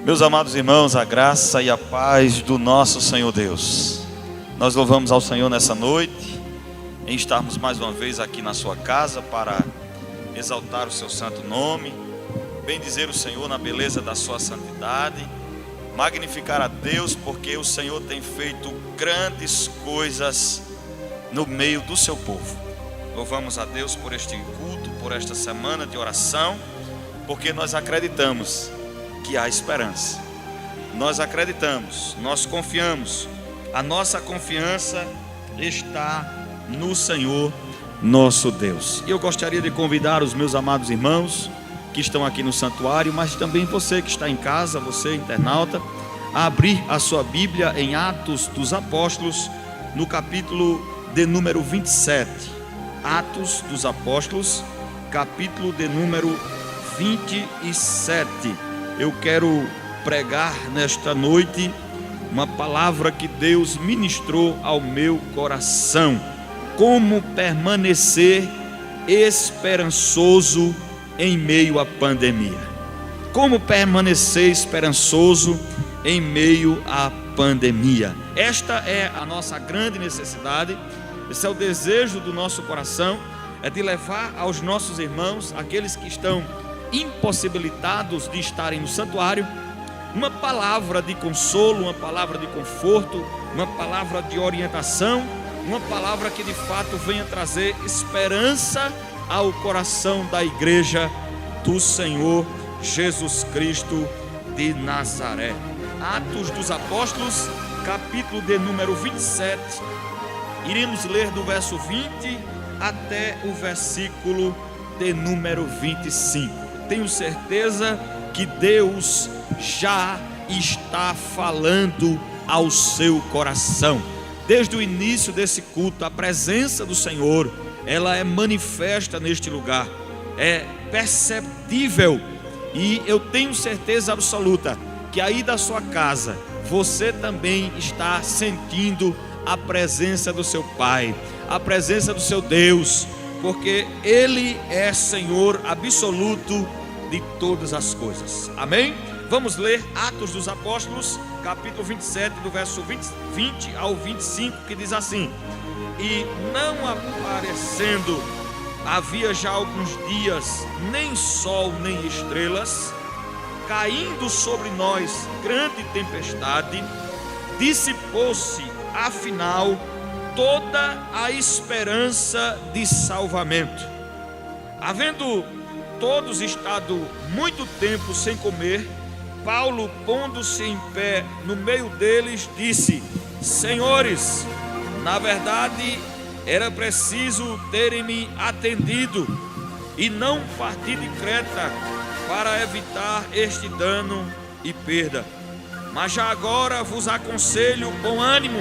Meus amados irmãos, a graça e a paz do nosso Senhor Deus. Nós louvamos ao Senhor nessa noite, em estarmos mais uma vez aqui na sua casa para exaltar o seu santo nome, bendizer o Senhor na beleza da sua santidade, magnificar a Deus porque o Senhor tem feito grandes coisas no meio do seu povo. Louvamos a Deus por este culto, por esta semana de oração, porque nós acreditamos que há esperança. Nós acreditamos, nós confiamos. A nossa confiança está no Senhor nosso Deus. E eu gostaria de convidar os meus amados irmãos que estão aqui no santuário, mas também você que está em casa, você internauta, a abrir a sua Bíblia em Atos dos Apóstolos, no capítulo de número 27. Atos dos Apóstolos, capítulo de número 27. Eu quero pregar nesta noite uma palavra que Deus ministrou ao meu coração. Como permanecer esperançoso em meio à pandemia. Como permanecer esperançoso em meio à pandemia. Esta é a nossa grande necessidade. Esse é o desejo do nosso coração, é de levar aos nossos irmãos, aqueles que estão impossibilitados de estarem no santuário, uma palavra de consolo, uma palavra de conforto, uma palavra de orientação, uma palavra que de fato venha trazer esperança ao coração da igreja do Senhor Jesus Cristo de Nazaré. Atos dos Apóstolos, capítulo de número 27, iremos ler do verso 20 até o versículo de número 25. Tenho certeza que Deus já está falando ao seu coração. Desde o início desse culto, a presença do Senhor, ela é manifesta neste lugar, é perceptível, e eu tenho certeza absoluta que aí da sua casa, você também está sentindo a presença do seu Pai, a presença do seu Deus, porque Ele é Senhor absoluto de todas as coisas. Amém? Vamos ler Atos dos Apóstolos, capítulo 27, do verso 20 ao 25, que diz assim: E não aparecendo havia já alguns dias nem sol nem estrelas, caindo sobre nós grande tempestade, dissipou-se afinal toda a esperança de salvamento. Havendo todos estado muito tempo sem comer, Paulo, pondo-se em pé no meio deles, disse: Senhores, na verdade era preciso terem-me atendido e não partir de Creta para evitar este dano e perda. Mas já agora vos aconselho bom ânimo,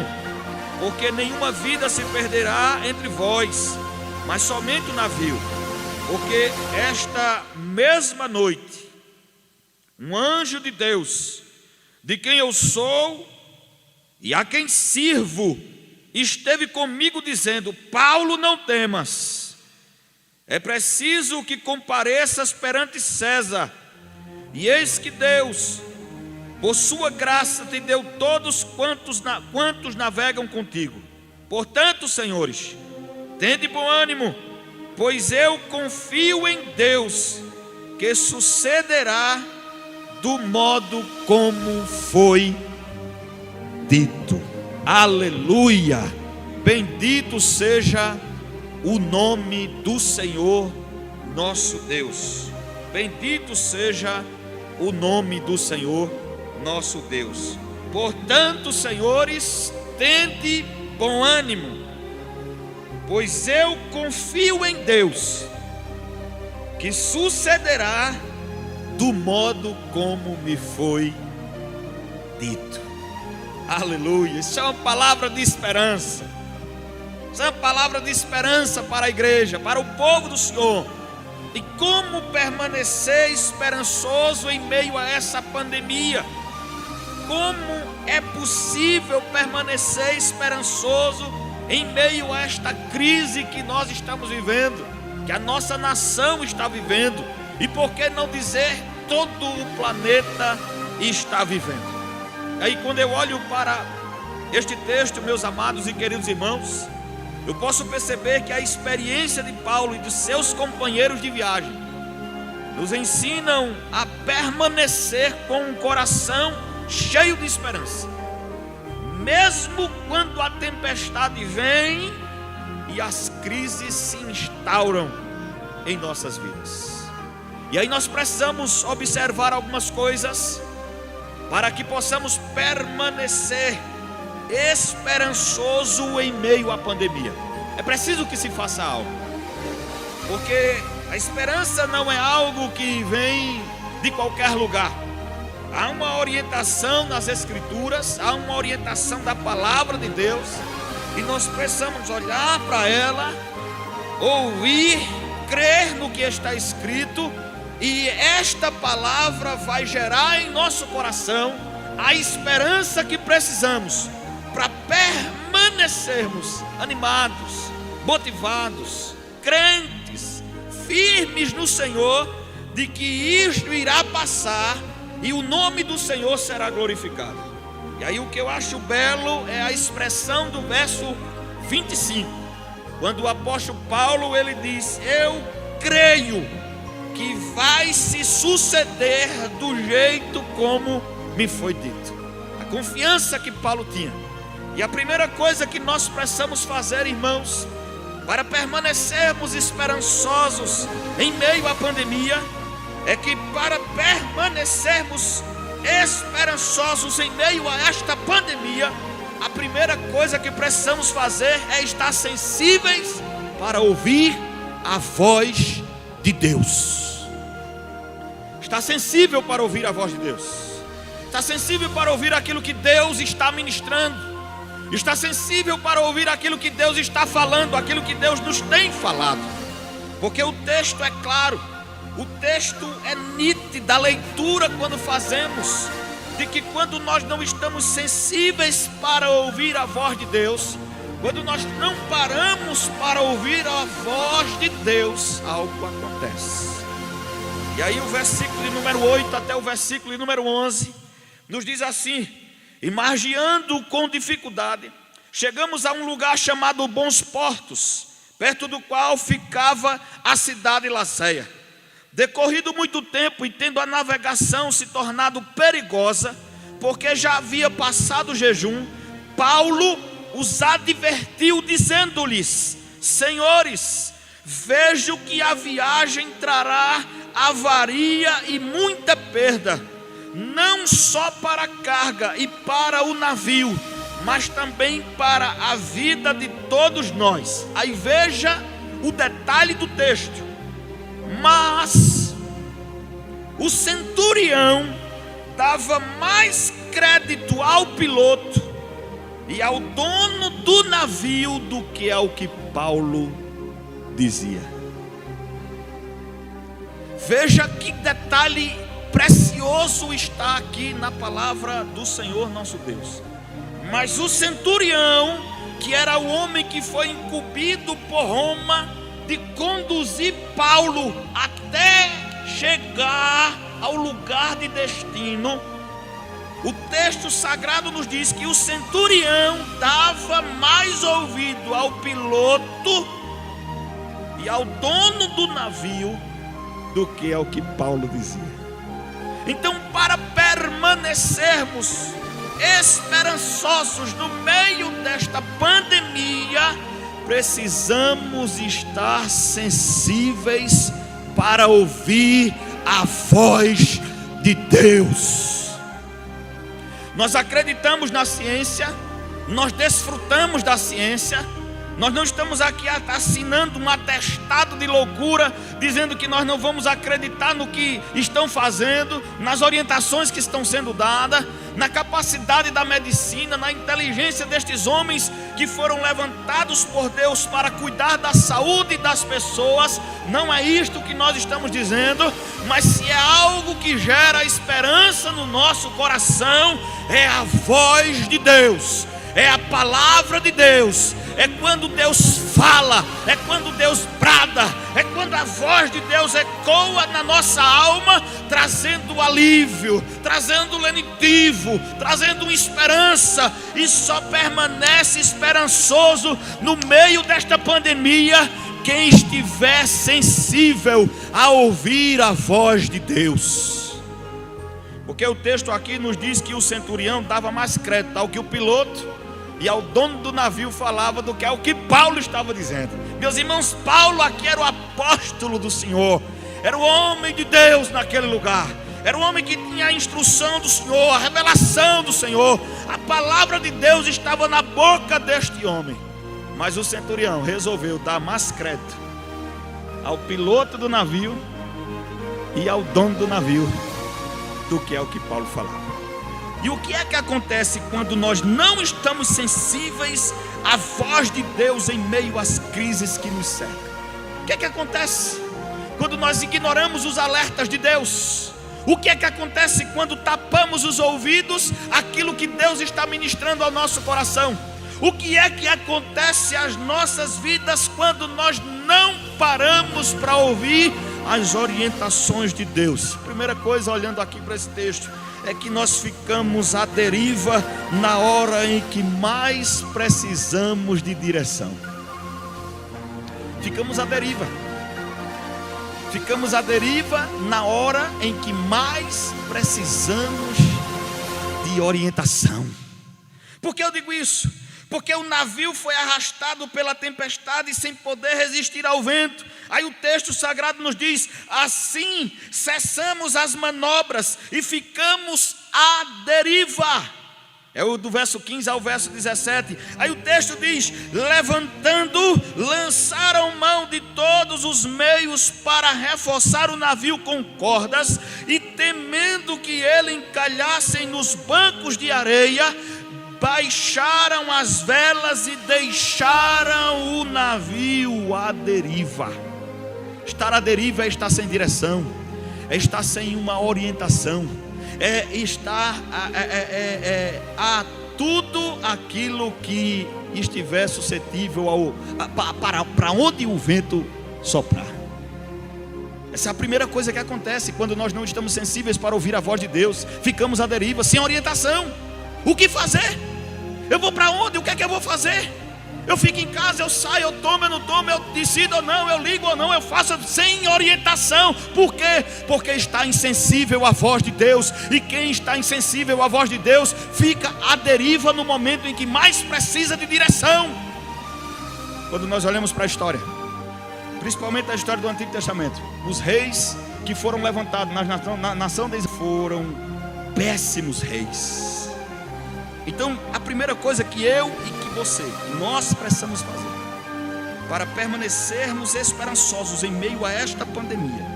porque nenhuma vida se perderá entre vós, mas somente o navio. Porque esta mesma noite, um anjo de Deus, de quem eu sou e a quem sirvo, esteve comigo dizendo: Paulo, não temas, é preciso que compareças perante César. E eis que Deus, por sua graça, te deu todos quantos navegam contigo. Portanto, senhores, tende bom ânimo, pois eu confio em Deus, que sucederá do modo como foi dito. Aleluia! Bendito seja o nome do Senhor nosso Deus. Bendito seja o nome do Senhor nosso Deus. Portanto, senhores, tende bom ânimo, pois eu confio em Deus, que sucederá do modo como me foi dito. Aleluia. Isso é uma palavra de esperança. Isso é uma palavra de esperança para a igreja, para o povo do Senhor. E como permanecer esperançoso em meio a essa pandemia? Como é possível permanecer esperançoso em meio a esta crise que nós estamos vivendo, que a nossa nação está vivendo, e por que não dizer todo o planeta e está vivendo. Aí quando eu olho para este texto, meus amados e queridos irmãos, eu posso perceber que a experiência de Paulo e de seus companheiros de viagem nos ensinam a permanecer com um coração cheio de esperança, mesmo quando a tempestade vem e as crises se instauram em nossas vidas. E aí nós precisamos observar algumas coisas para que possamos permanecer esperançoso em meio à pandemia. É preciso que se faça algo, porque a esperança não é algo que vem de qualquer lugar. Há uma orientação nas Escrituras, há uma orientação da palavra de Deus, e nós precisamos olhar para ela, ouvir, crer no que está escrito, e esta palavra vai gerar em nosso coração a esperança que precisamos para permanecermos animados, motivados, crentes, firmes no Senhor, de que isto irá passar e o nome do Senhor será glorificado. E aí o que eu acho belo é a expressão do verso 25, quando o apóstolo Paulo ele diz: eu creio que vai se suceder do jeito como me foi dito. A confiança que Paulo tinha. E a primeira coisa que nós precisamos fazer, irmãos, para permanecermos esperançosos em meio à pandemia, é que para permanecermos esperançosos em meio a esta pandemia, a primeira coisa que precisamos fazer é estar sensíveis para ouvir a voz de Deus. Está sensível para ouvir a voz de Deus. Está sensível para ouvir aquilo que Deus está ministrando. Está sensível para ouvir aquilo que Deus está falando, aquilo que Deus nos tem falado. Porque o texto é claro, o texto é nítido, a leitura quando fazemos, de que quando nós não estamos sensíveis para ouvir a voz de Deus, quando nós não paramos para ouvir a voz de Deus, algo acontece. E aí o versículo de número 8 até o versículo de número 11 nos diz assim: e margeando com dificuldade, chegamos a um lugar chamado Bons Portos, perto do qual ficava a cidade Laceia. Decorrido muito tempo e tendo a navegação se tornado perigosa, porque já havia passado o jejum, Paulo os advertiu dizendo-lhes: senhores, vejo que a viagem trará avaria e muita perda, não só para a carga e para o navio, mas também para a vida de todos nós. Aí veja o detalhe do texto. Mas o centurião dava mais crédito ao piloto e ao dono do navio do que ao que Paulo dizia. Veja que detalhe precioso está aqui na palavra do Senhor nosso Deus. Mas o centurião, que era o homem que foi incumbido por Roma de conduzir Paulo até chegar ao lugar de destino, o texto sagrado nos diz que o centurião dava mais ouvido ao piloto e ao dono do navio do que ao que Paulo dizia. Então, para permanecermos esperançosos no meio desta pandemia, precisamos estar sensíveis para ouvir a voz de Deus. Nós acreditamos na ciência, nós desfrutamos da ciência. Nós não estamos aqui assinando um atestado de loucura, dizendo que nós não vamos acreditar no que estão fazendo, nas orientações que estão sendo dadas, na capacidade da medicina, na inteligência destes homens que foram levantados por Deus para cuidar da saúde das pessoas. Não é isto que nós estamos dizendo, mas se é algo que gera esperança no nosso coração, é a voz de Deus. é a palavra de Deus, é quando Deus fala, é quando Deus brada, é quando a voz de Deus ecoa na nossa alma, trazendo alívio, trazendo lenitivo, trazendo esperança, e só permanece esperançoso no meio desta pandemia quem estiver sensível a ouvir a voz de Deus. Porque o texto aqui nos diz que o centurião dava mais crédito ao que o piloto e ao dono do navio falava do que ao que Paulo estava dizendo. Meus irmãos, Paulo aqui era o apóstolo do Senhor, era o homem de Deus naquele lugar, era o homem que tinha a instrução do Senhor, a revelação do Senhor, a palavra de Deus estava na boca deste homem. Mas o centurião resolveu dar mais crédito ao piloto do navio e ao dono do navio do que ao que Paulo falava. E o que é que acontece quando nós não estamos sensíveis à voz de Deus em meio às crises que nos cercam? O que é que acontece quando nós ignoramos os alertas de Deus? O que é que acontece quando tapamos os ouvidos àquilo que Deus está ministrando ao nosso coração? O que é que acontece às nossas vidas quando nós não paramos para ouvir as orientações de Deus? Primeira coisa, olhando aqui para esse texto, é que nós ficamos à deriva na hora em que mais precisamos de direção. Ficamos à deriva. Ficamos à deriva na hora em que mais precisamos de orientação. Por que eu digo isso? Porque o navio foi arrastado pela tempestade sem poder resistir ao vento. Aí o texto sagrado nos diz: assim cessamos as manobras e ficamos à deriva. É o do verso 15 ao verso 17. Aí o texto diz: levantando, lançaram mão de todos os meios para reforçar o navio com cordas, e temendo que ele encalhasse nos bancos de areia, baixaram as velas e deixaram o navio à deriva. Estar à deriva é estar sem direção, é estar sem uma orientação, é estar a tudo aquilo que estiver suscetível para onde o vento soprar. Essa é a primeira coisa que acontece quando nós não estamos sensíveis para ouvir a voz de Deus. Ficamos à deriva, sem orientação. O que fazer? Eu vou para onde? O que é que eu vou fazer? Eu fico em casa, eu saio, eu tomo, eu não tomo, eu decido ou não, eu ligo ou não, eu faço sem orientação. Por quê? Porque está insensível à voz de Deus. E quem está insensível à voz de Deus fica à deriva no momento em que mais precisa de direção. Quando nós olhamos para a história, principalmente a história do Antigo Testamento, os reis que foram levantados na nação de Israel foram péssimos reis. Então, a primeira coisa que eu e que você, nós precisamos fazer para permanecermos esperançosos em meio a esta pandemia: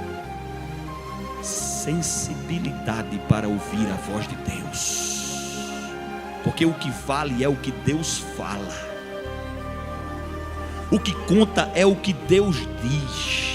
sensibilidade para ouvir a voz de Deus. Porque o que vale é o que Deus fala. O que conta é o que Deus diz.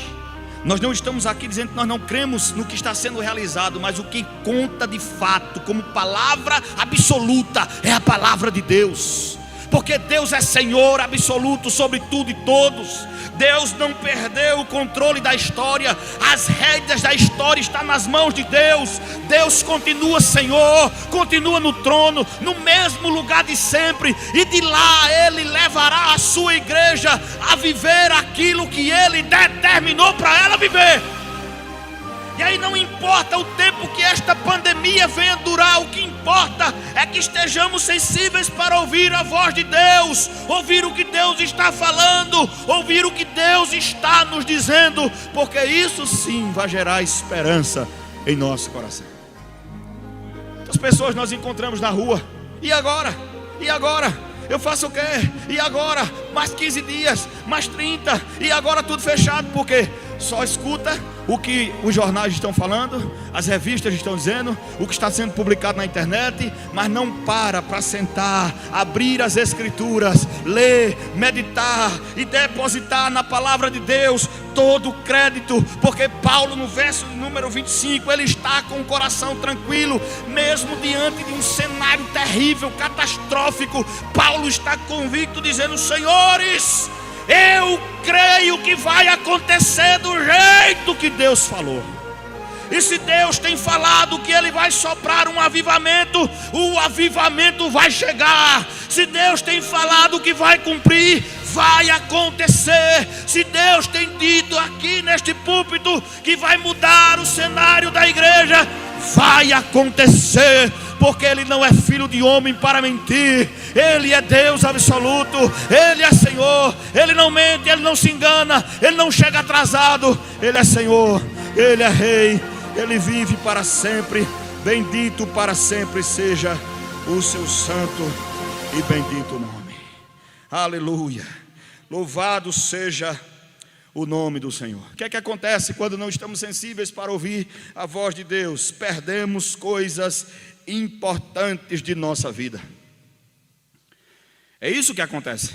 Nós não estamos aqui dizendo que nós não cremos no que está sendo realizado, mas o que conta de fato, como palavra absoluta, é a palavra de Deus. Porque Deus é Senhor absoluto sobre tudo e todos. Deus não perdeu o controle da história. As rédeas da história estão nas mãos de Deus. Deus continua Senhor, continua no trono, no mesmo lugar de sempre. E de lá Ele levará a sua igreja a viver aquilo que Ele determinou para ela viver. E aí não importa o tempo que esta pandemia venha durar, o que importa é que estejamos sensíveis para ouvir a voz de Deus, ouvir o que Deus está falando, ouvir o que Deus está nos dizendo, porque isso sim vai gerar esperança em nosso coração. As pessoas nós encontramos na rua: e agora? E agora? Eu faço o quê? E agora? Mais 15 dias, mais 30, e agora tudo fechado. Por quê? Só escuta o que os jornais estão falando, as revistas estão dizendo, o que está sendo publicado na internet, mas não para sentar, abrir as escrituras, ler, meditar e depositar na palavra de Deus todo o crédito, porque Paulo, no verso número 25, ele está com o coração tranquilo, mesmo diante de um cenário terrível, catastrófico. Paulo está convicto, dizendo: senhores, eu creio que vai acontecer do jeito que Deus falou. E se Deus tem falado que Ele vai soprar um avivamento, o avivamento vai chegar. Se Deus tem falado que vai cumprir, vai acontecer. Se Deus tem dito aqui neste púlpito que vai mudar o cenário da igreja, vai acontecer. Porque Ele não é filho de homem para mentir. Ele é Deus absoluto. Ele é Senhor. Ele não mente, Ele não se engana, Ele não chega atrasado. Ele é Senhor, Ele é Rei, Ele vive para sempre. Bendito para sempre seja o seu santo e bendito nome. Aleluia. Louvado seja o nome do Senhor. O que é que acontece quando não estamos sensíveis para ouvir a voz de Deus? Perdemos coisas importantes de nossa vida. É isso que acontece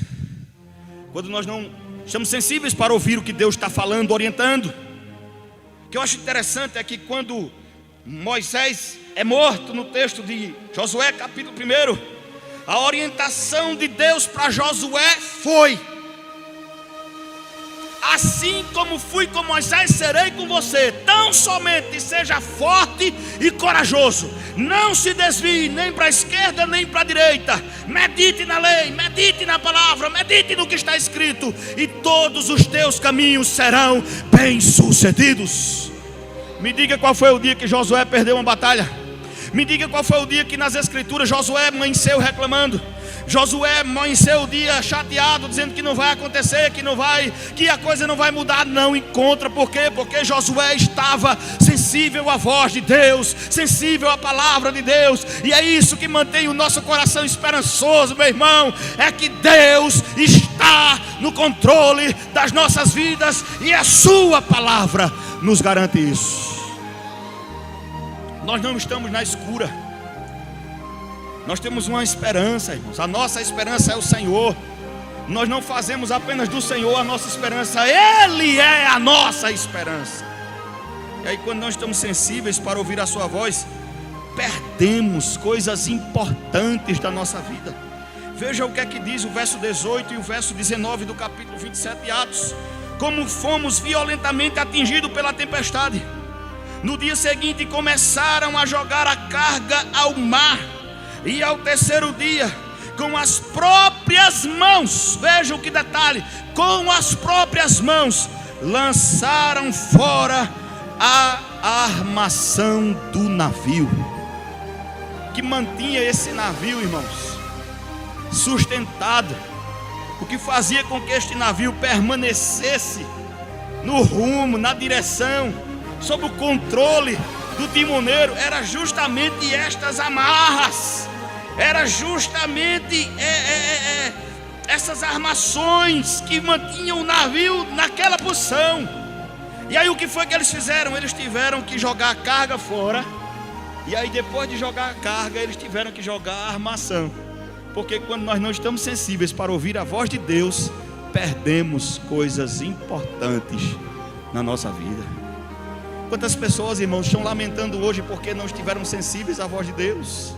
quando nós não estamos sensíveis para ouvir o que Deus está falando, orientando. O que eu acho interessante é que quando Moisés é morto, no texto de Josué capítulo 1, a orientação de Deus para Josué foi: assim como fui com Moisés, serei com você. Tão somente seja forte e corajoso. Não se desvie nem para a esquerda nem para a direita. Medite na lei, medite na palavra, medite no que está escrito, e todos os teus caminhos serão bem-sucedidos. Me diga qual foi o dia que Josué perdeu uma batalha. Me diga qual foi o dia que nas escrituras Josué amanheceu reclamando. Josué amanheceu o dia chateado, dizendo que não vai acontecer, que a coisa não vai mudar. Não encontra. Por quê? Porque Josué estava sensível à voz de Deus, sensível à palavra de Deus. E é isso que mantém o nosso coração esperançoso, meu irmão. É que Deus está no controle das nossas vidas, e a sua palavra nos garante isso. Nós não estamos na escura. Nós temos uma esperança, irmãos. A nossa esperança é o Senhor. Nós não fazemos apenas do Senhor a nossa esperança, Ele é a nossa esperança. E aí, quando nós estamos sensíveis para ouvir a sua voz, perdemos coisas importantes da nossa vida. Veja o que é que diz o verso 18 e o verso 19 do capítulo 27 de Atos: como fomos violentamente atingidos pela tempestade. No dia seguinte começaram a jogar a carga ao mar, e ao terceiro dia, com as próprias mãos, veja que detalhe, com as próprias mãos, lançaram fora a armação do navio, que mantinha esse navio, irmãos, sustentado. O que fazia com que este navio permanecesse no rumo, na direção, sob o controle do timoneiro, era justamente estas amarras, era justamente essas armações que mantinham o navio naquela posição. E aí o que foi que eles fizeram? Eles tiveram que jogar a carga fora, e aí depois de jogar a carga, eles tiveram que jogar a armação. Porque quando nós não estamos sensíveis para ouvir a voz de Deus, perdemos coisas importantes na nossa vida. Quantas pessoas, irmãos, estão lamentando hoje porque não estiveram sensíveis à voz de Deus?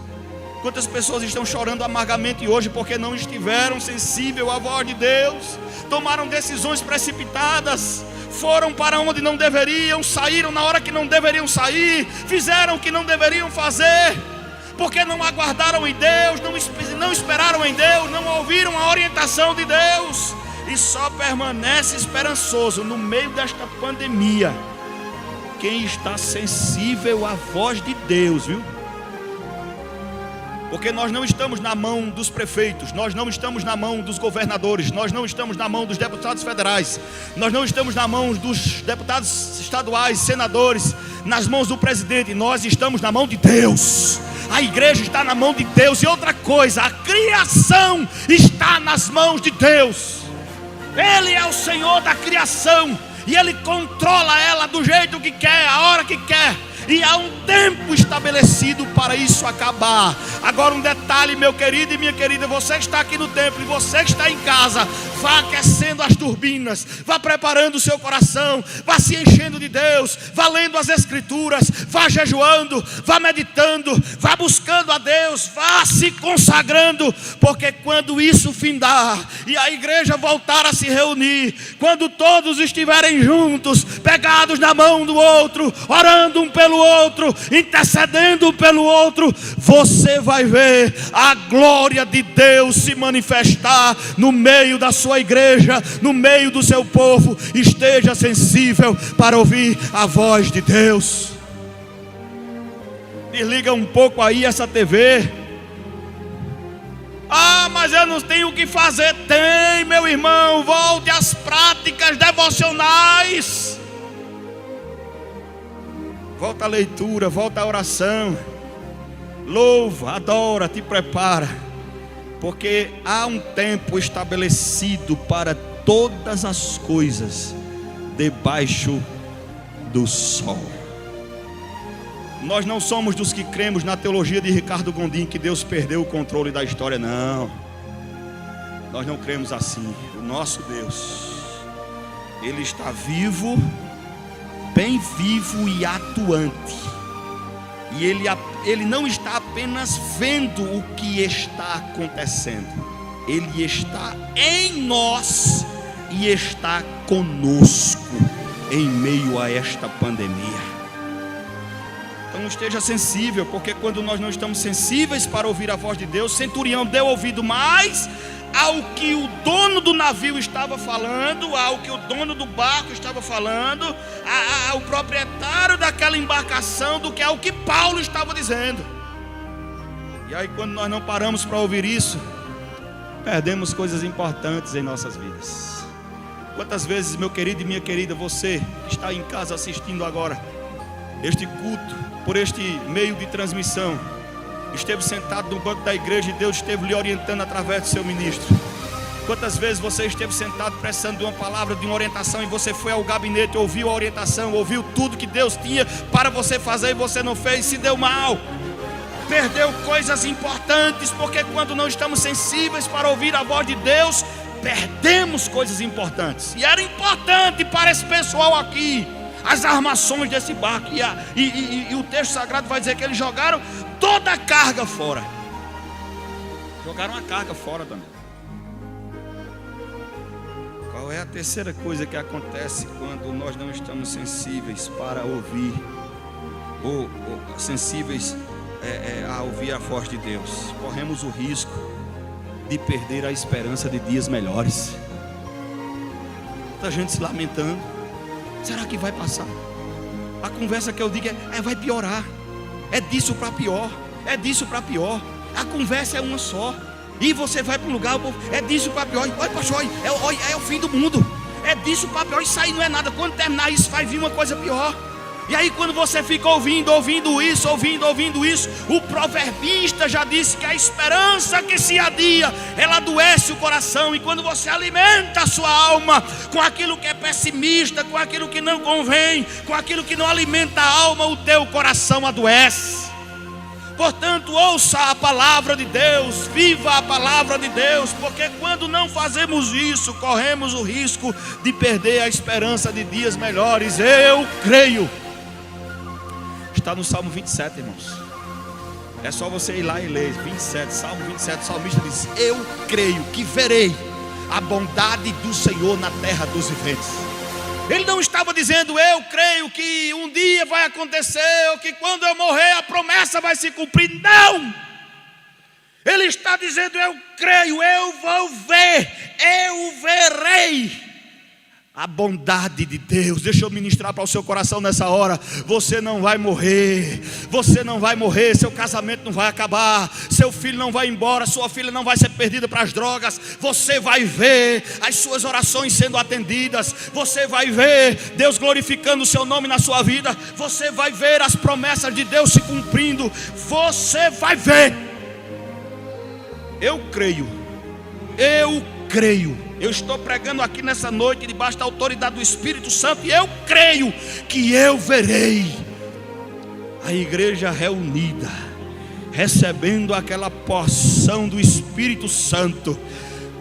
Quantas pessoas estão chorando amargamente hoje porque não estiveram sensíveis à voz de Deus? Tomaram decisões precipitadas, foram para onde não deveriam, saíram na hora que não deveriam sair, fizeram o que não deveriam fazer, porque não aguardaram em Deus, não esperaram em Deus, não ouviram a orientação de Deus. E só permanece esperançoso no meio desta pandemia quem está sensível à voz de Deus, viu? Porque nós não estamos na mão dos prefeitos, nós não estamos na mão dos governadores, nós não estamos na mão dos deputados federais, nós não estamos na mão dos deputados estaduais, senadores, nas mãos do presidente. Nós estamos na mão de Deus. A igreja está na mão de Deus. E outra coisa, a criação está nas mãos de Deus. Ele é o Senhor da criação, e Ele controla ela do jeito que quer, a hora que quer. E há um tempo estabelecido para isso acabar. Agora um detalhe, meu querido e minha querida, você que está aqui no templo e você que está em casa, vá aquecendo as turbinas, vá preparando o seu coração, vá se enchendo de Deus, vá lendo as Escrituras, vá jejuando, vá meditando, vá buscando a Deus, vá se consagrando, porque quando isso findar e a igreja voltar a se reunir, quando todos estiverem juntos, pegados na mão do outro, orando um pelo outro, intercedendo um pelo outro, você vai ver a glória de Deus se manifestar no meio da sua igreja, no meio do seu povo. Esteja sensível para ouvir a voz de Deus. Desliga um pouco aí essa TV. Ah, mas eu não tenho o que fazer. Tem, meu irmão. Volte às práticas devocionais. Volta à leitura, volta à oração. Louva, adora, te prepara. Porque há um tempo estabelecido para todas as coisas debaixo do sol. Nós não somos dos que cremos na teologia de Ricardo Gondim, que Deus perdeu o controle da história, não. Nós não cremos assim. O nosso Deus, Ele está vivo, bem vivo e atuante. E Ele não está apenas vendo o que está acontecendo, Ele está em nós e está conosco em meio a esta pandemia. Então esteja sensível, porque quando nós não estamos sensíveis para ouvir a voz de Deus, Centurião deu ouvido mais ao que o dono do navio estava falando, ao que o dono do barco estava falando, ao proprietário daquela embarcação, do que ao que Paulo estava dizendo. E aí, quando nós não paramos para ouvir isso, perdemos coisas importantes em nossas vidas. Quantas vezes, meu querido e minha querida, você que está em casa assistindo agora este culto, por este meio de transmissão, esteve sentado no banco da igreja e Deus esteve lhe orientando através do seu ministro? Quantas vezes você esteve sentado precisando de uma palavra, de uma orientação, e você foi ao gabinete, ouviu a orientação, ouviu tudo que Deus tinha para você fazer e você não fez, se deu mal, perdeu coisas importantes, porque quando não estamos sensíveis para ouvir a voz de Deus, perdemos coisas importantes. E era importante para esse pessoal aqui as armações desse barco, e o texto sagrado vai dizer que eles jogaram toda a carga fora. Jogaram a carga fora também. Qual é a terceira coisa que acontece quando nós não estamos sensíveis para ouvir, ou sensíveis a ouvir a voz de Deus? Corremos o risco de perder a esperança de dias melhores. Muita gente se lamentando. Será que vai passar? A conversa que eu digo vai piorar. É disso para pior. É disso para pior. A conversa é uma só. E você vai para um lugar, é disso para pior. Olha, pastor, é o fim do mundo. É disso para pior. Isso aí não é nada. Quando terminar isso, vai vir uma coisa pior. E aí, quando você fica ouvindo isso, o proverbista já disse que a esperança que se adia, ela adoece o coração. E quando você alimenta a sua alma com aquilo que é pessimista, com aquilo que não convém, com aquilo que não alimenta a alma, o teu coração adoece. Portanto, ouça a palavra de Deus, viva a palavra de Deus, porque quando não fazemos isso, corremos o risco de perder a esperança de dias melhores. Eu creio. Está no Salmo 27, irmãos. É só você ir lá e ler 27, Salmo 27, o salmista diz: eu creio que verei a bondade do Senhor na terra dos viventes. Ele não estava dizendo: eu creio que um dia vai acontecer, ou que quando eu morrer a promessa vai se cumprir. Não! Ele está dizendo: eu creio, eu vou ver, eu verei a bondade de Deus. Deixa eu ministrar para o seu coração nessa hora. Você não vai morrer. Você não vai morrer. Seu casamento não vai acabar. Seu filho não vai embora. Sua filha não vai ser perdida para as drogas. Você vai ver as suas orações sendo atendidas. Você vai ver Deus glorificando o seu nome na sua vida. Você vai ver as promessas de Deus se cumprindo. Você vai ver. Eu creio. Eu creio. Eu estou pregando aqui nessa noite debaixo da autoridade do Espírito Santo, e eu creio que eu verei a igreja reunida, recebendo aquela porção do Espírito Santo,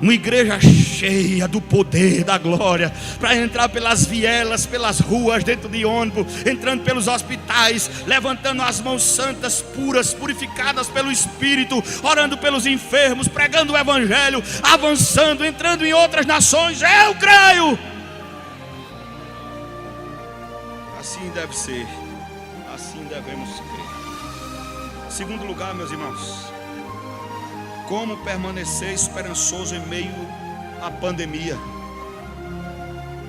uma igreja cheia do poder, da glória, para entrar pelas vielas, pelas ruas, dentro de ônibus, entrando pelos hospitais, levantando as mãos santas, puras, purificadas pelo Espírito, orando pelos enfermos, pregando o Evangelho, avançando, entrando em outras nações. Eu creio. Assim deve ser, assim devemos crer. Segundo lugar, meus irmãos, como permanecer esperançoso em meio à pandemia?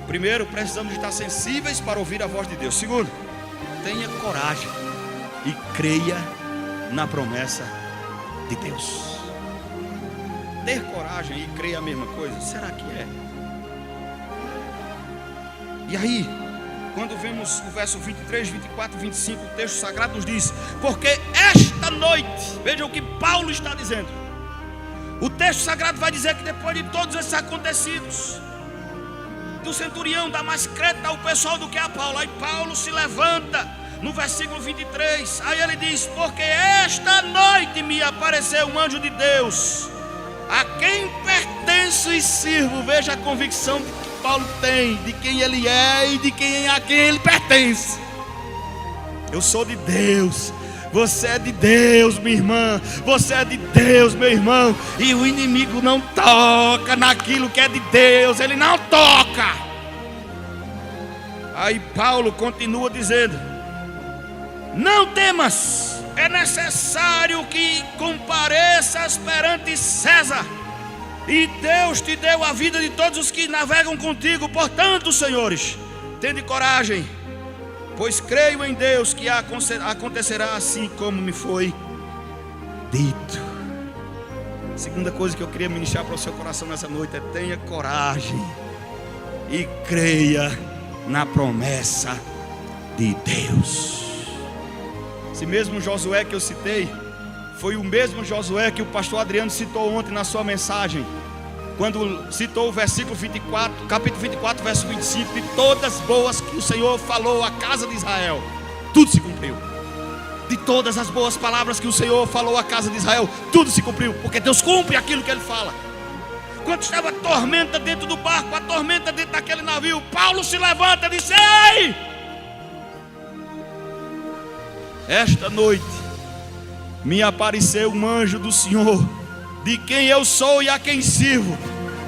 Primeiro, precisamos estar sensíveis para ouvir a voz de Deus. Segundo, tenha coragem e creia na promessa de Deus. Ter coragem e crer a mesma coisa? Será que é? E aí, quando vemos o verso 23, 24, 25, o texto sagrado nos diz: porque esta noite, vejam o que Paulo está dizendo. O texto sagrado vai dizer que depois de todos esses acontecidos, do centurião dá mais crédito ao pessoal do que a Paulo. Aí Paulo se levanta no versículo 23, aí ele diz: porque esta noite me apareceu um anjo de Deus, a quem pertenço e sirvo. Veja a convicção que Paulo tem de quem ele é e a quem ele pertence. Eu sou de Deus, você é de Deus, minha irmã, você é de Deus, meu irmão, e o inimigo não toca naquilo que é de Deus, ele não toca. Aí Paulo continua dizendo: não temas, é necessário que compareças perante César, e Deus te deu a vida de todos os que navegam contigo. Portanto, senhores, tende coragem, pois creio em Deus que acontecerá assim como me foi dito. Segunda coisa que eu queria ministrar para o seu coração nessa noite é: tenha coragem e creia na promessa de Deus. Esse mesmo Josué que eu citei foi o mesmo Josué que o pastor Adriano citou ontem na sua mensagem, quando citou o versículo 24, capítulo 24, verso 25, de todas as boas que o Senhor falou à casa de Israel, tudo se cumpriu. De todas as boas palavras que o Senhor falou à casa de Israel, tudo se cumpriu, porque Deus cumpre aquilo que Ele fala. Quando estava a tormenta dentro do barco, a tormenta dentro daquele navio, Paulo se levanta e diz: ei, esta noite me apareceu um anjo do Senhor, de quem eu sou e a quem sirvo.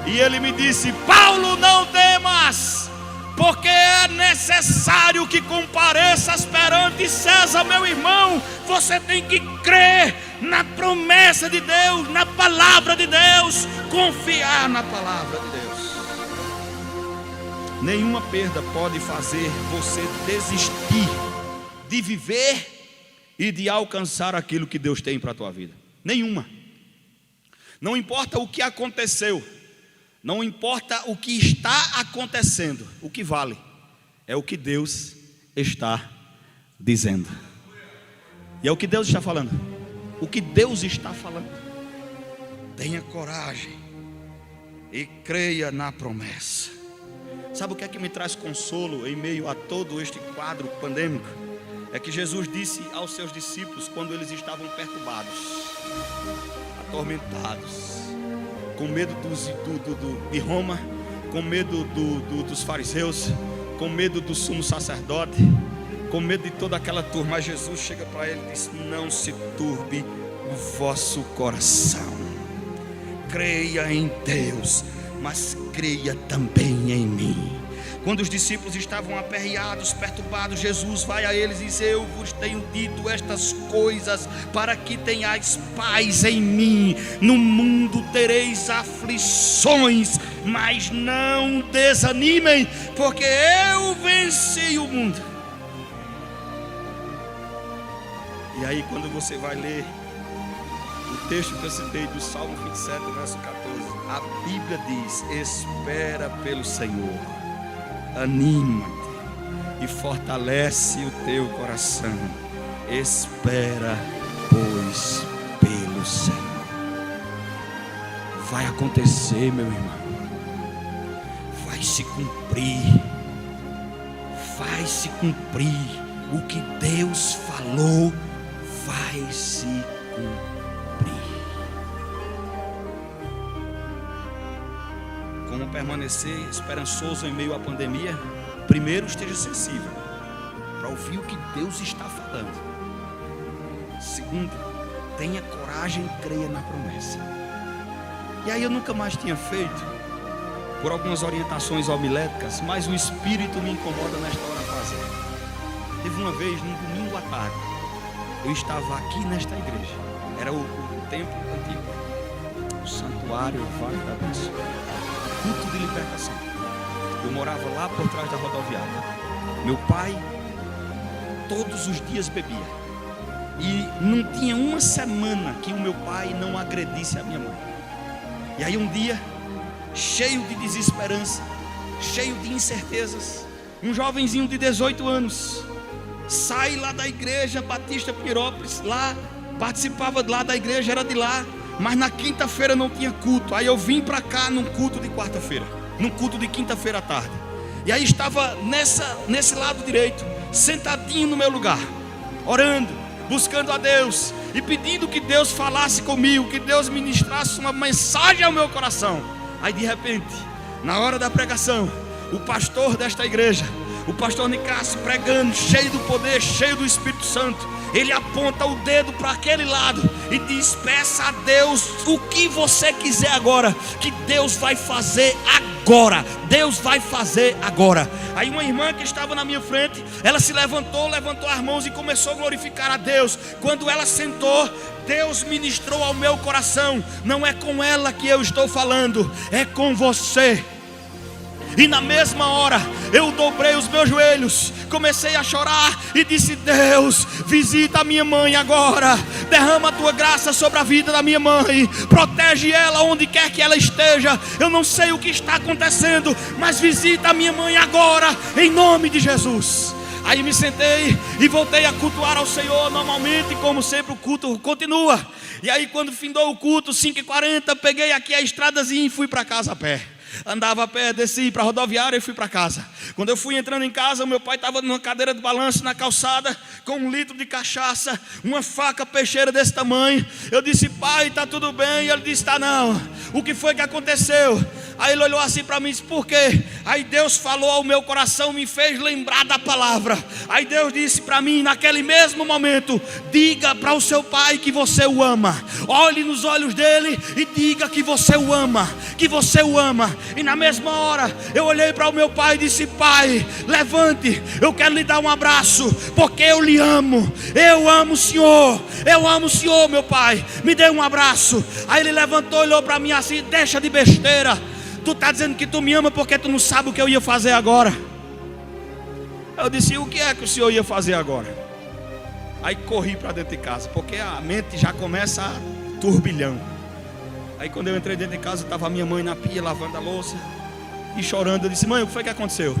E ele me disse: Paulo, não temas, porque é necessário que compareças perante César. Meu irmão, você tem que crer na promessa de Deus, na palavra de Deus, confiar na palavra de Deus. Nenhuma perda pode fazer você desistir de viver e de alcançar aquilo que Deus tem para a tua vida. Nenhuma. Não importa o que aconteceu, não importa o que está acontecendo, o que vale é o que Deus está dizendo. E é o que Deus está falando. O que Deus está falando. Tenha coragem e creia na promessa. Sabe o que é que me traz consolo em meio a todo este quadro pandêmico? É que Jesus disse aos seus discípulos, quando eles estavam perturbados, atormentados, com medo de Roma, com medo dos fariseus, com medo do sumo sacerdote, com medo de toda aquela turma, mas Jesus chega para ele e diz: não se turbe o vosso coração, creia em Deus, mas creia também em mim. Quando os discípulos estavam aperreados, perturbados, Jesus vai a eles e diz: eu vos tenho dito estas coisas para que tenhais paz em mim. No mundo tereis aflições, mas não desanimem, porque eu venci o mundo. E aí, quando você vai ler o texto que eu citei do Salmo 27, verso 14, a Bíblia diz: espera pelo Senhor, anima-te e fortalece o teu coração. Espera, pois, pelo Senhor. Vai acontecer, meu irmão. Vai se cumprir. Vai se cumprir. O que Deus falou vai se cumprir. como permanecer esperançoso em meio à pandemia? Primeiro, esteja sensível para ouvir o que Deus está falando. Segundo, tenha coragem e creia na promessa. E aí eu nunca mais tinha feito, por algumas orientações homiléticas, mas o Espírito me incomoda nesta hora a fazer. Teve uma vez, num domingo à tarde, eu estava aqui nesta igreja. Era o templo antigo, o santuário Vale da Bênção, culto de libertação. Eu morava lá por trás da rodoviária. Meu pai todos os dias bebia, e não tinha uma semana que o meu pai não agredisse a minha mãe. E aí um dia, cheio de desesperança, cheio de incertezas, um jovenzinho de 18 anos sai lá da igreja Batista Pirópolis, lá participava lá da igreja, era de lá, mas na quinta-feira não tinha culto. Aí eu vim para cá num culto de quarta-feira, num culto de quinta-feira à tarde. E aí estava nesse lado direito, sentadinho no meu lugar, orando, buscando a Deus e pedindo que Deus falasse comigo, que Deus ministrasse uma mensagem ao meu coração. Aí de repente, na hora da pregação, o pastor desta igreja, o pastor Nicásio, pregando, cheio do poder, cheio do Espírito Santo, ele aponta o dedo para aquele lado e diz: peça a Deus o que você quiser agora, que Deus vai fazer agora. Deus vai fazer agora. Aí uma irmã que estava na minha frente, ela se levantou as mãos e começou a glorificar a Deus. Quando ela sentou, Deus ministrou ao meu coração: não é com ela que eu estou falando, é com você. E na mesma hora eu dobrei os meus joelhos, comecei a chorar e disse: Deus, visita a minha mãe agora, derrama a tua graça sobre a vida da minha mãe, protege ela onde quer que ela esteja. Eu não sei o que está acontecendo, mas visita a minha mãe agora, em nome de Jesus. Aí me sentei e voltei a cultuar ao Senhor normalmente, como sempre o culto continua. E aí quando findou o culto, 5h40, peguei aqui a estradazinha e fui para casa a pé. Andava a pé, desci para a rodoviária e fui para casa. Quando eu fui entrando em casa, meu pai estava numa cadeira de balanço na calçada, com 1 litro de cachaça, uma faca peixeira desse tamanho. Eu disse: pai, está tudo bem? E ele disse: está não. O que foi que aconteceu? Aí ele olhou assim para mim e disse: por quê? Aí Deus falou ao meu coração, me fez lembrar da palavra. Aí Deus disse para mim, naquele mesmo momento: diga para o seu pai que você o ama. Olhe nos olhos dele e diga que você o ama, que você o ama. E na mesma hora eu olhei para o meu pai e disse: pai, levante, eu quero lhe dar um abraço, porque eu lhe amo. Eu amo o Senhor, eu amo o Senhor, meu pai, me dê um abraço. Aí ele levantou, olhou para mim assim: deixa de besteira, tu está dizendo que tu me ama porque tu não sabe o que eu ia fazer agora. Eu disse: o que é que o senhor ia fazer agora? Aí corri para dentro de casa, porque a mente já começa a turbilhão. Aí quando eu entrei dentro de casa, estava a minha mãe na pia lavando a louça e chorando. Eu disse: mãe, o que foi que aconteceu?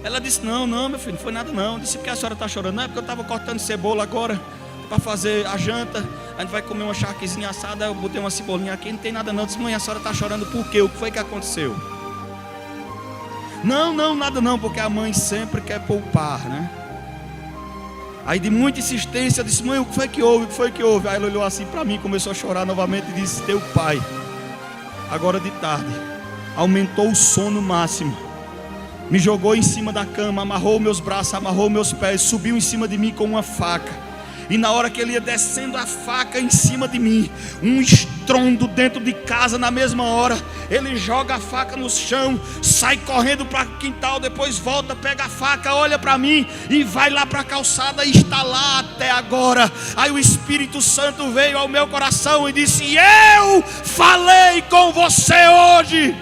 Ela disse: não, meu filho, não foi nada não. Eu disse: por que a senhora está chorando? Não, é porque eu estava cortando cebola agora para fazer a janta. A gente vai comer uma charquezinha assada, eu botei uma cebolinha aqui, não tem nada não. Eu disse: mãe, a senhora está chorando por quê? O que foi que aconteceu? Não, nada não, porque a mãe sempre quer poupar, né? Aí de muita insistência eu disse: mãe, o que foi que houve? O que foi que houve? Aí ela olhou assim para mim, começou a chorar novamente e disse: teu pai, agora de tarde, aumentou o sono máximo, me jogou em cima da cama, amarrou meus braços, amarrou meus pés, subiu em cima de mim com uma faca. E na hora que ele ia descendo a faca em cima de mim, um estrondo dentro de casa. Na mesma hora ele joga a faca no chão, sai correndo para o quintal, depois volta, pega a faca, olha para mim e vai lá para a calçada e está lá até agora. Aí o Espírito Santo veio ao meu coração e disse: eu falei com você hoje.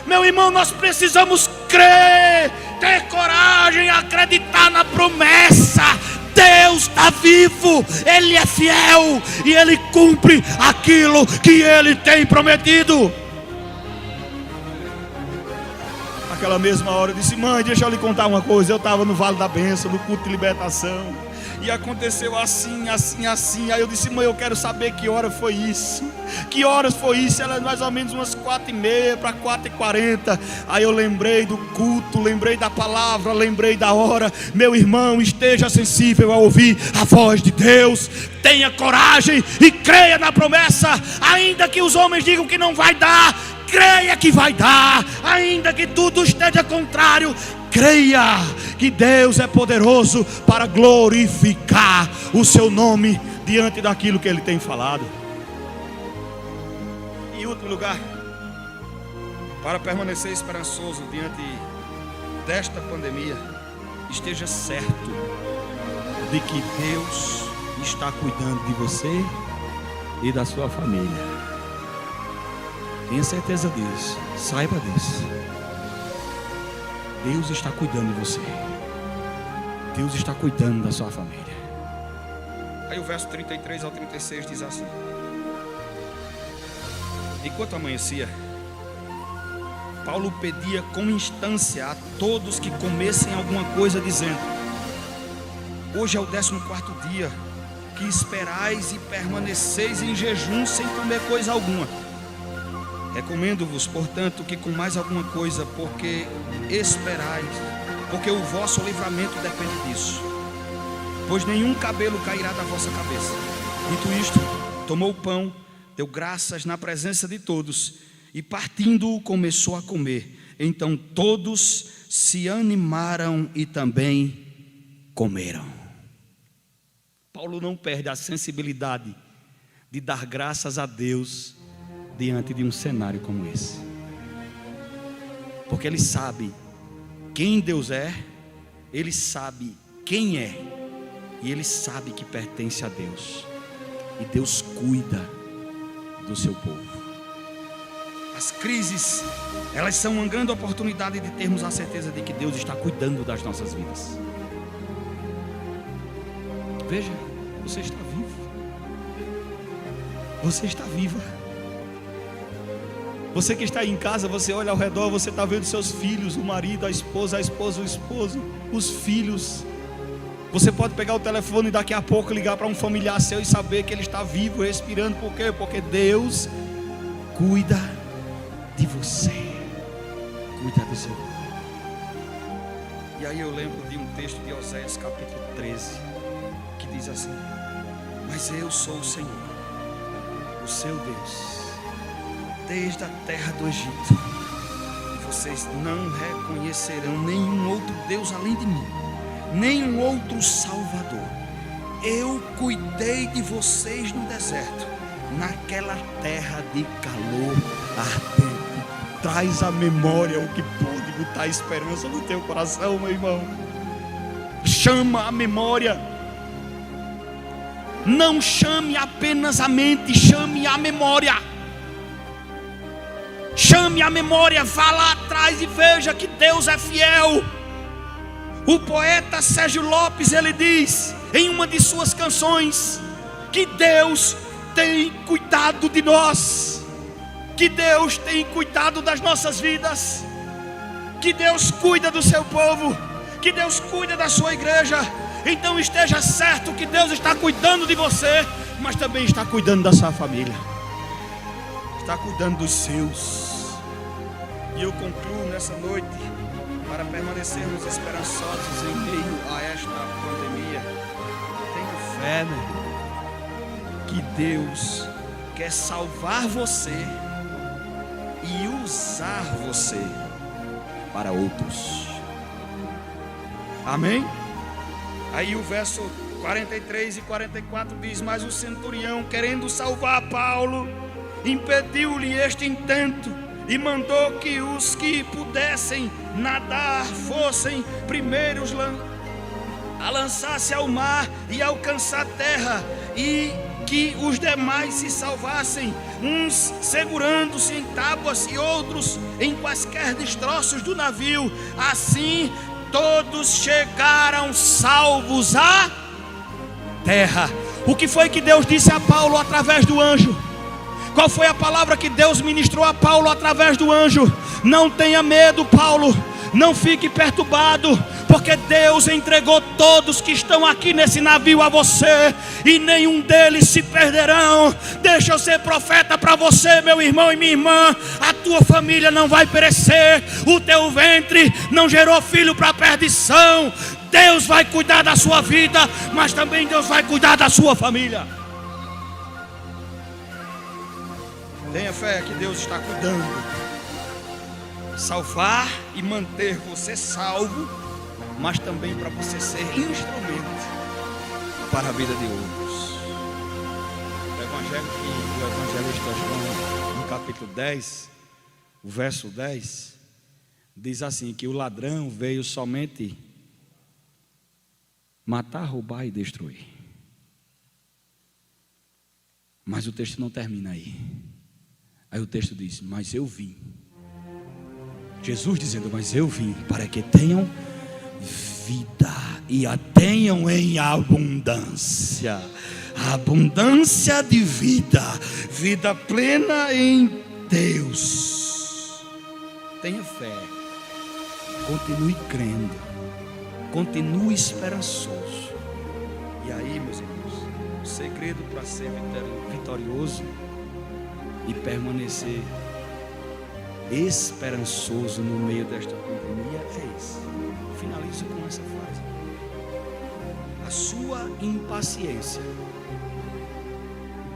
Meu irmão, nós precisamos crer, ter coragem, acreditar na promessa. Deus está vivo, Ele é fiel e Ele cumpre aquilo que Ele tem prometido. Naquela mesma hora eu disse: mãe, deixa eu lhe contar uma coisa. Eu estava no Vale da Bênção, no culto de libertação, e aconteceu assim. Aí eu disse: mãe, eu quero saber que hora foi isso. Que horas foi isso? Era mais ou menos umas 4h30 para 4h40. Aí eu lembrei do culto, lembrei da palavra, lembrei da hora. Meu irmão, esteja sensível a ouvir a voz de Deus. Tenha coragem e creia na promessa. Ainda que os homens digam que não vai dar, creia que vai dar, ainda que tudo esteja contrário. Creia que Deus é poderoso para glorificar o seu nome diante daquilo que Ele tem falado. Em último lugar, para permanecer esperançoso diante desta pandemia, esteja certo de que Deus está cuidando de você e da sua família. Tenha certeza disso, saiba disso. Deus está cuidando de você. Deus está cuidando da sua família. Aí o verso 33 ao 36 diz assim: enquanto amanhecia, Paulo pedia com instância a todos que comessem alguma coisa, dizendo: hoje é o 14º dia que esperais e permaneceis em jejum sem comer coisa alguma. Recomendo-vos, portanto, que comais alguma coisa, porque esperais, porque o vosso livramento depende disso. Pois nenhum cabelo cairá da vossa cabeça. Dito isto, tomou o pão, deu graças na presença de todos, e partindo-o começou a comer. Então todos se animaram e também comeram. Paulo não perde a sensibilidade de dar graças a Deus diante de um cenário como esse, porque ele sabe quem Deus é, ele sabe quem é, e ele sabe que pertence a Deus, e Deus cuida do seu povo. As crises, elas são uma grande oportunidade de termos a certeza de que Deus está cuidando das nossas vidas. Veja, você está vivo, você está viva. Você que está aí em casa, você olha ao redor, você está vendo seus filhos, o marido, a esposa, o esposo, os filhos. Você pode pegar o telefone e daqui a pouco ligar para um familiar seu e saber que ele está vivo, respirando. Por quê? Porque Deus cuida de você, cuida do seu povo. E aí eu lembro de um texto de Oséias capítulo 13, que diz assim: mas eu sou o Senhor, o seu Deus, desde a terra do Egito, e vocês não reconhecerão nenhum outro Deus além de mim, nenhum outro Salvador. Eu cuidei de vocês no deserto, naquela terra de calor ardente. Traz à memória o que pode botar esperança no teu coração, meu irmão. Chama a memória. Não chame apenas a mente, chame a memória. Chame a memória, vá lá atrás e veja que Deus é fiel. O poeta Sérgio Lopes, ele diz em uma de suas canções que Deus tem cuidado de nós, que Deus tem cuidado das nossas vidas, que Deus cuida do seu povo, que Deus cuida da sua igreja. Então esteja certo que Deus está cuidando de você, mas também está cuidando da sua família, está cuidando dos seus. E eu concluo nessa noite, para permanecermos esperançosos em meio a esta pandemia. Tenha fé, né? Que Deus quer salvar você e usar você para outros. Amém? Aí o verso 43 e 44 diz: mas o centurião, querendo salvar Paulo, impediu-lhe este intento e mandou que os que pudessem nadar fossem primeiros a lançar-se ao mar e alcançar terra, e que os demais se salvassem, uns segurando-se em tábuas e outros em quaisquer destroços do navio. Assim todos chegaram salvos à terra. O que foi que Deus disse a Paulo através do anjo? Qual foi a palavra que Deus ministrou a Paulo através do anjo? Não tenha medo, Paulo, não fique perturbado, porque Deus entregou todos que estão aqui nesse navio a você, e nenhum deles se perderão. Deixa eu ser profeta para você, meu irmão e minha irmã. A tua família não vai perecer, o teu ventre não gerou filho para perdição. Deus vai cuidar da sua vida, mas também Deus vai cuidar da sua família. Tenha fé que Deus está cuidando salvar e manter você salvo, mas também para você ser instrumento para a vida de outros. O evangelista João, no capítulo 10, o verso 10, diz assim, que o ladrão veio somente matar, roubar e destruir. Mas o texto não termina aí. Aí o texto diz, mas eu vim. Jesus dizendo, mas eu vim para que tenham vida e a tenham em abundância. A abundância de vida, vida plena em Deus. Tenha fé, continue crendo, continue esperançoso. E aí, meus irmãos, o segredo para ser vitorioso e permanecer esperançoso no meio desta pandemia é esse. Finalizo com essa frase: a sua impaciência,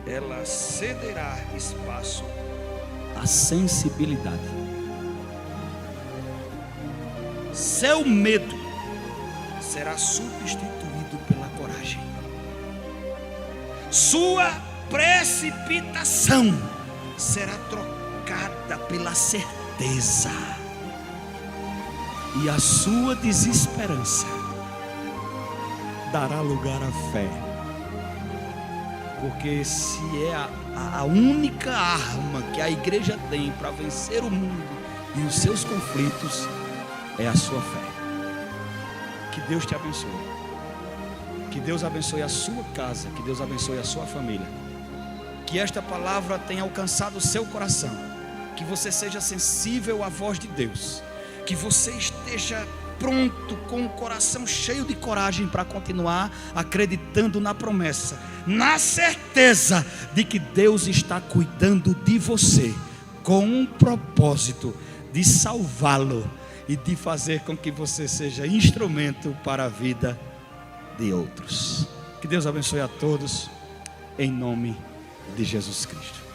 ela cederá espaço à sensibilidade. Seu medo será substituído pela coragem. Sua precipitação será trocada pela certeza. E a sua desesperança dará lugar à fé. Porque se é a única arma que a igreja tem para vencer o mundo e os seus conflitos, é a sua fé. Que Deus te abençoe. Que Deus abençoe a sua casa. Que Deus abençoe a sua família. Que esta palavra tenha alcançado o seu coração. Que você seja sensível à voz de Deus. Que você esteja pronto, com o coração cheio de coragem para continuar acreditando na promessa, na certeza de que Deus está cuidando de você, com um propósito de salvá-lo e de fazer com que você seja instrumento para a vida de outros. Que Deus abençoe a todos, em nome de Jesus Cristo.